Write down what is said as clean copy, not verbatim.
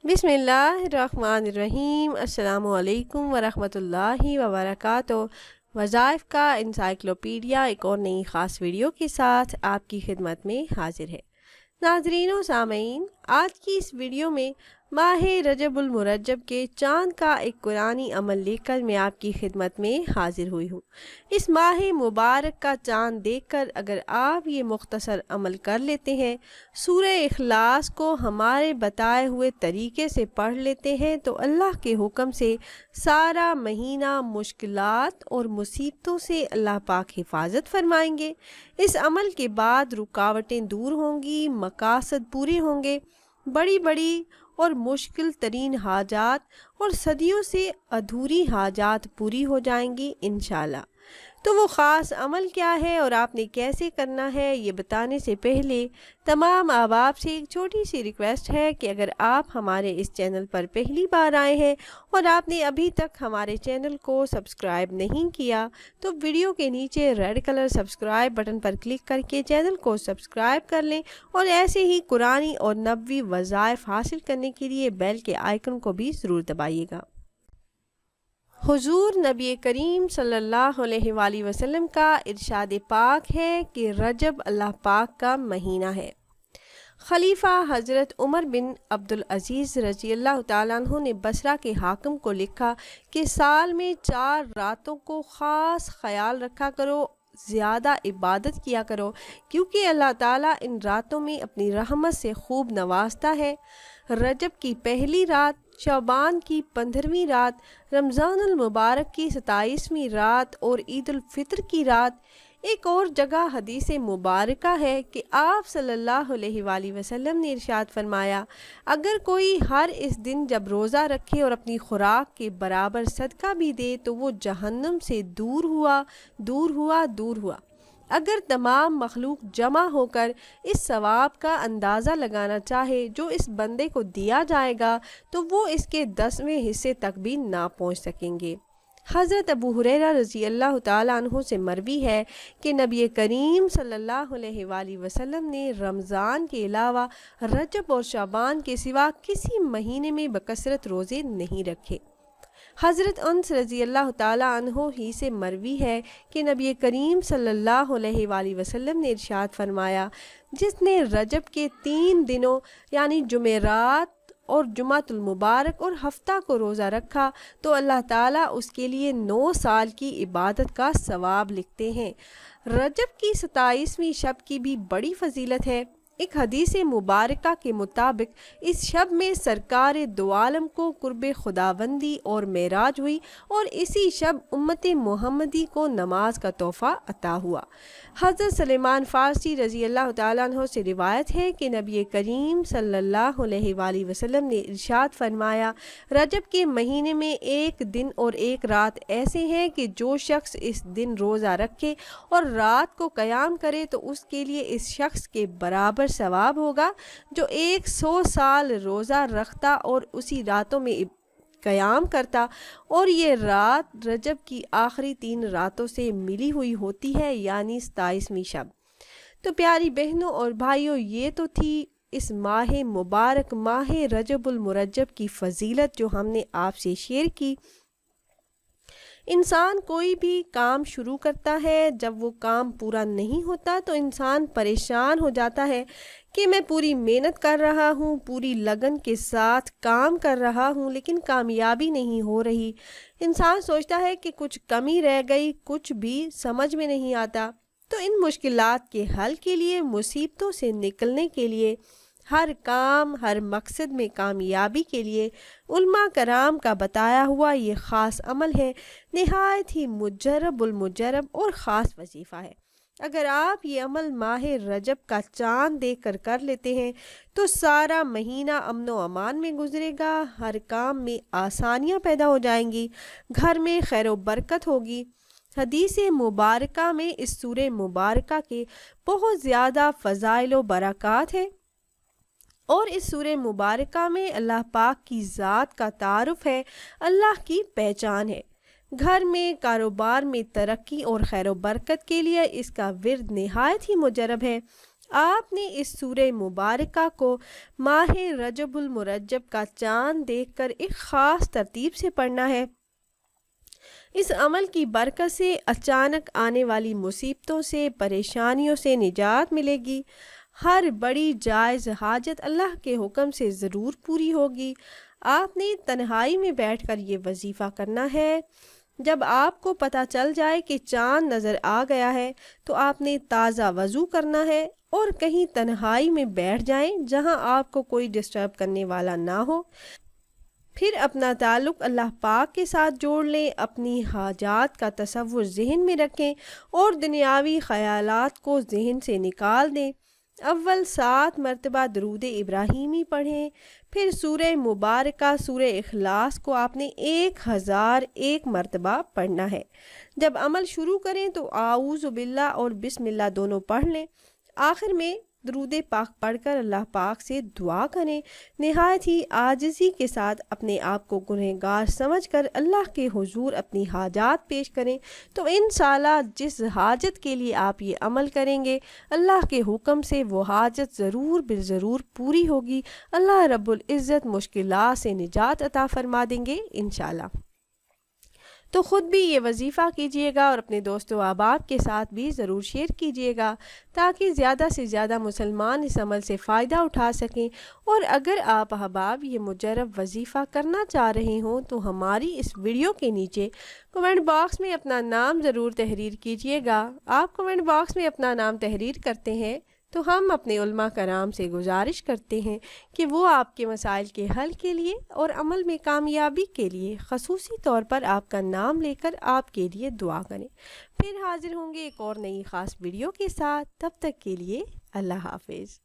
بسم اللہ الرحمن الرحیم۔ السلام علیکم ورحمۃ اللہ وبرکاتہ۔ وظائف کا انسائکلوپیڈیا ایک اور نئی خاص ویڈیو کے ساتھ آپ کی خدمت میں حاضر ہے۔ ناظرین و سامعین، آج کی اس ویڈیو میں ماہ رجب المرجب کے چاند کا ایک قرآنی عمل لے کر میں آپ کی خدمت میں حاضر ہوئی ہوں۔ اس ماہ مبارک کا چاند دیکھ کر اگر آپ یہ مختصر عمل کر لیتے ہیں، سورہ اخلاص کو ہمارے بتائے ہوئے طریقے سے پڑھ لیتے ہیں، تو اللہ کے حکم سے سارا مہینہ مشکلات اور مصیبتوں سے اللہ پاک حفاظت فرمائیں گے۔ اس عمل کے بعد رکاوٹیں دور ہوں گی، مقاصد پورے ہوں گے، بڑی بڑی اور مشکل ترین حاجات اور صدیوں سے ادھوری حاجات پوری ہو جائیں گی انشاءاللہ۔ تو وہ خاص عمل کیا ہے اور آپ نے کیسے کرنا ہے، یہ بتانے سے پہلے تمام احباب سے ایک چھوٹی سی ریکویسٹ ہے کہ اگر آپ ہمارے اس چینل پر پہلی بار آئے ہیں اور آپ نے ابھی تک ہمارے چینل کو سبسکرائب نہیں کیا، تو ویڈیو کے نیچے ریڈ کلر سبسکرائب بٹن پر کلک کر کے چینل کو سبسکرائب کر لیں، اور ایسے ہی قرآنی اور نبوی وظائف حاصل کرنے کے لیے بیل کے آئیکن کو بھی ضرور دبائیے گا۔ حضور نبی کریم صلی اللہ علیہ وآلہ وسلم کا ارشاد پاک ہے کہ رجب اللہ پاک کا مہینہ ہے۔ خلیفہ حضرت عمر بن عبدالعزیز رضی اللہ تعالیٰ عنہ نے بصرہ کے حاکم کو لکھا کہ سال میں 4 راتوں کو خاص خیال رکھا کرو، زیادہ عبادت کیا کرو، کیونکہ اللہ تعالیٰ ان راتوں میں اپنی رحمت سے خوب نوازتا ہے۔ رجب کی پہلی رات، شعبان کی 15ویں رات، رمضان المبارک کی 27ویں رات اور عید الفطر کی رات۔ ایک اور جگہ حدیث مبارکہ ہے کہ آپ صلی اللہ علیہ وآلہ وسلم نے ارشاد فرمایا، اگر کوئی ہر اس دن جب روزہ رکھے اور اپنی خوراک کے برابر صدقہ بھی دے تو وہ جہنم سے دور ہوا دور ہوا دور ہوا۔ اگر تمام مخلوق جمع ہو کر اس ثواب کا اندازہ لگانا چاہے جو اس بندے کو دیا جائے گا تو وہ اس کے 10ویں حصے تک بھی نہ پہنچ سکیں گے۔ حضرت ابو ہریرہ رضی اللہ تعالیٰ عنہ سے مروی ہے کہ نبی کریم صلی اللہ علیہ وآلہ وسلم نے رمضان کے علاوہ رجب اور شعبان کے سوا کسی مہینے میں بکثرت روزے نہیں رکھے۔ حضرت انس رضی اللہ تعالیٰ عنہ ہی سے مروی ہے کہ نبی کریم صلی اللہ علیہ وآلہ وسلم نے ارشاد فرمایا، جس نے رجب کے 3 دنوں یعنی جمعرات اور جمعۃ المبارک اور ہفتہ کو روزہ رکھا تو اللہ تعالیٰ اس کے لیے 9 سال کی عبادت کا ثواب لکھتے ہیں۔ رجب کی 27ویں شب کی بھی بڑی فضیلت ہے۔ ایک حدیث مبارکہ کے مطابق اس شب میں سرکار دو عالم کو قرب خداوندی اور معراج ہوئی، اور اسی شب امت محمدی کو نماز کا تحفہ عطا ہوا۔ حضرت سلیمان فارسی رضی اللہ تعالیٰ عنہ سے روایت ہے کہ نبی کریم صلی اللہ علیہ وآلہ وسلم نے ارشاد فرمایا، رجب کے مہینے میں 1 دن اور 1 رات ایسے ہیں کہ جو شخص اس دن روزہ رکھے اور رات کو قیام کرے تو اس کے لیے اس شخص کے برابر ثواب ہوگا جو 100 سال روزہ رکھتا اور اسی راتوں میں قیام کرتا، اور یہ رات رجب کی آخری 3 راتوں سے ملی ہوئی ہوتی ہے، یعنی 27ویں شب۔ تو پیاری بہنوں اور بھائیوں، یہ تو تھی اس ماہ مبارک ماہ رجب المرجب کی فضیلت جو ہم نے آپ سے شیئر کی۔ انسان کوئی بھی کام شروع کرتا ہے، جب وہ کام پورا نہیں ہوتا تو انسان پریشان ہو جاتا ہے کہ میں پوری محنت کر رہا ہوں، پوری لگن کے ساتھ کام کر رہا ہوں، لیکن کامیابی نہیں ہو رہی۔ انسان سوچتا ہے کہ کچھ کمی رہ گئی، کچھ بھی سمجھ میں نہیں آتا۔ تو ان مشکلات کے حل کے لیے، مصیبتوں سے نکلنے کے لیے، ہر کام ہر مقصد میں کامیابی کے لیے علماء کرام کا بتایا ہوا یہ خاص عمل ہے، نہایت ہی مجرب المجرب اور خاص وظیفہ ہے۔ اگر آپ یہ عمل ماہ رجب کا چاند دیکھ کر لیتے ہیں تو سارا مہینہ امن و امان میں گزرے گا، ہر کام میں آسانیاں پیدا ہو جائیں گی، گھر میں خیر و برکت ہوگی۔ حدیث مبارکہ میں اس سورہ مبارکہ کے بہت زیادہ فضائل و برکات ہیں، اور اس سورہ مبارکہ میں اللہ پاک کی ذات کا تعارف ہے، اللہ کی پہچان ہے۔ گھر میں، کاروبار میں ترقی اور خیر و برکت کے لیے اس کا ورد نہایت ہی مجرب ہے۔ آپ نے اس سورہ مبارکہ کو ماہ رجب المرجب کا چاند دیکھ کر ایک خاص ترتیب سے پڑھنا ہے۔ اس عمل کی برکت سے اچانک آنے والی مصیبتوں سے، پریشانیوں سے نجات ملے گی۔ ہر بڑی جائز حاجت اللہ کے حکم سے ضرور پوری ہوگی۔ آپ نے تنہائی میں بیٹھ کر یہ وظیفہ کرنا ہے۔ جب آپ کو پتہ چل جائے کہ چاند نظر آ گیا ہے تو آپ نے تازہ وضو کرنا ہے اور کہیں تنہائی میں بیٹھ جائیں جہاں آپ کو کوئی ڈسٹرب کرنے والا نہ ہو۔ پھر اپنا تعلق اللہ پاک کے ساتھ جوڑ لیں، اپنی حاجات کا تصور ذہن میں رکھیں اور دنیاوی خیالات کو ذہن سے نکال دیں۔ اول 7 مرتبہ درود ابراہیمی پڑھیں، پھر سورہ مبارکہ سورہ اخلاص کو آپ نے 1001 مرتبہ پڑھنا ہے۔ جب عمل شروع کریں تو اعوذ باللہ اور بسم اللہ دونوں پڑھ لیں۔ آخر میں درود پاک پڑھ کر اللہ پاک سے دعا کریں۔ نہایت ہی عاجزی کے ساتھ اپنے آپ کو گنہگار سمجھ کر اللہ کے حضور اپنی حاجات پیش کریں، تو انشاءاللہ جس حاجت کے لیے آپ یہ عمل کریں گے اللہ کے حکم سے وہ حاجت ضرور بالضرور پوری ہوگی۔ اللہ رب العزت مشکلات سے نجات عطا فرما دیں گے انشاءاللہ۔ تو خود بھی یہ وظیفہ کیجئے گا اور اپنے دوست و احباب کے ساتھ بھی ضرور شیئر کیجئے گا تاکہ زیادہ سے زیادہ مسلمان اس عمل سے فائدہ اٹھا سکیں۔ اور اگر آپ احباب یہ مجرب وظیفہ کرنا چاہ رہے ہوں تو ہماری اس ویڈیو کے نیچے کمنٹ باکس میں اپنا نام ضرور تحریر کیجئے گا۔ آپ کمنٹ باکس میں اپنا نام تحریر کرتے ہیں تو ہم اپنے علماء کرام سے گزارش کرتے ہیں کہ وہ آپ کے مسائل کے حل کے لیے اور عمل میں کامیابی کے لیے خصوصی طور پر آپ کا نام لے کر آپ کے لیے دعا کریں۔ پھر حاضر ہوں گے ایک اور نئی خاص ویڈیو کے ساتھ، تب تک کے لیے اللہ حافظ۔